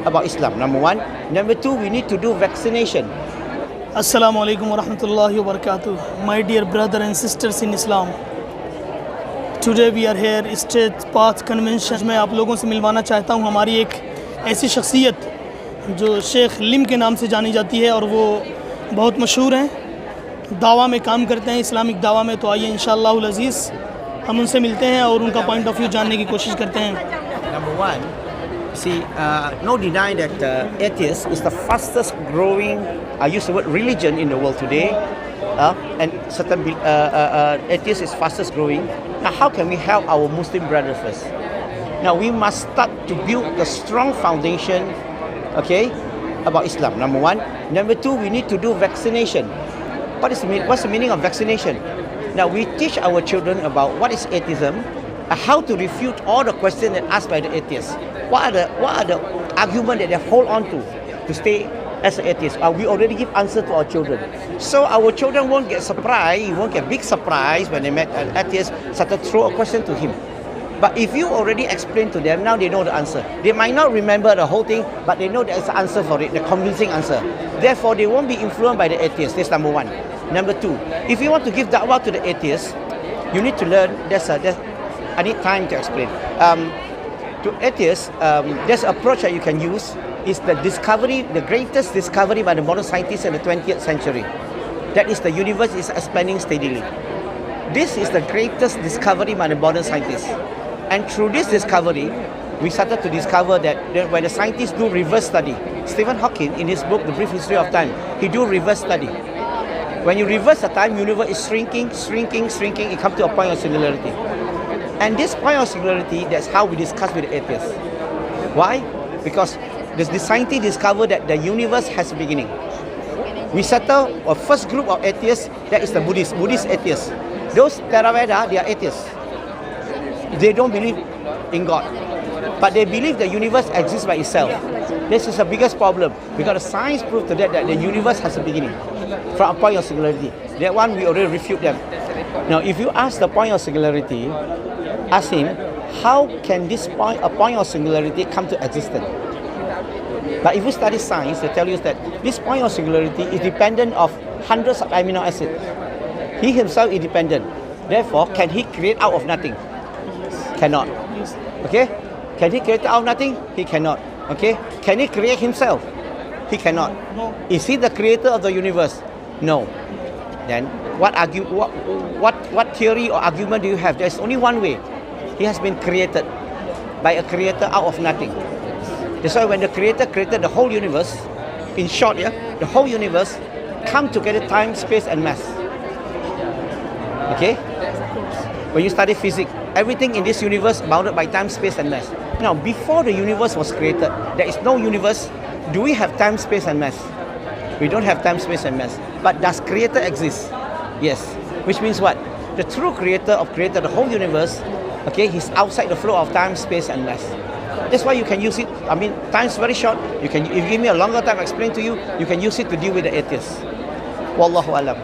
about Islam, number one. Number two, we need to do vaccination. Assalamu alaikum wa rahmatullahi wa barakatuh. My dear brother and sisters in Islam, today we are here Straight Path Convention. मैं आप लोगों से मिलवाना चाहता हूँ हमारी एक ऐसी शख्सियत जो शेख लिम के नाम से जानी जाती है और वो बहुत मशहूर हैं, दावा में काम करते हैं, इस्लामिक दावा में। तो आइए इंशाअल्लाह अज़ीज़ हम उनसे मिलते हैं और उनका पॉइंट ऑफ व्यू जानने की कोशिश करते हैं। Number one, see, no deny that atheist is the fastest growing, I use the word religion in the world today, and certain atheist is fastest growing. Now, how can we help our Muslim brothers first? Now, we must start to build the strong foundation, okay, about Islam, number one. Number two, we need to do vaccination. What's the meaning of vaccination? Now, we teach our children about what is atheism, how to refute all the questions that asked by the atheists. What are the arguments that they hold on to stay as an atheist? We already give answer to our children. So our children won't get surprised, won't get big surprise when they met an atheist, start to throw a question to him. But if you already explain to them, now they know the answer. They might not remember the whole thing, but they know there's an answer for it, the convincing answer. Therefore, they won't be influenced by the atheist. That's number one. Number two, if you want to give da'wah to the atheist, you need to learn, I need time to explain. To atheists, there's an approach that you can use, is the discovery, the greatest discovery by the modern scientists in the 20th century. That is, the universe is expanding steadily. This is the greatest discovery by the modern scientists. And through this discovery, we started to discover that when the scientists do reverse study, Stephen Hawking, in his book, The Brief History of Time, he do reverse study. When you reverse the time, universe is shrinking, it comes to a point of singularity. And this point of singularity, that's how we discuss with the atheists. Why? Because the scientists discover that the universe has a beginning. We settle a first group of atheists, that is the Buddhist atheists. Those Theravada, they are atheists. They don't believe in God, but they believe the universe exists by itself. This is the biggest problem, because the science proved to that the universe has a beginning from a point of singularity. That one we already refute them. Now, if you ask the point of singularity, ask him, how can a point of singularity come to existence? But if you study science, they tell you that this point of singularity is dependent of hundreds of amino acids. He himself is dependent. Therefore, can he create out of nothing? Cannot. Okay? Can he create out of nothing? He cannot. Okay? Can he create himself? He cannot. Is he the creator of the universe? No. Then what theory or argument do you have? There's only one way. He has been created by a creator out of nothing. That's why when the creator created the whole universe, in short, the whole universe come together, time, space, and mass. Okay? When you study physics, everything in this universe bounded by time, space, and mass. Now, before the universe was created, there is no universe. Do we have time, space, and mass? We don't have time, space, and mass. But does creator exist? Yes. Which means what? The true creator created the whole universe, okay, he's outside the flow of time, space, and mass. That's why you can use it. I mean, time's very short. If you give me a longer time to explain to you, you can use it to deal with the atheists. Wallahu alam.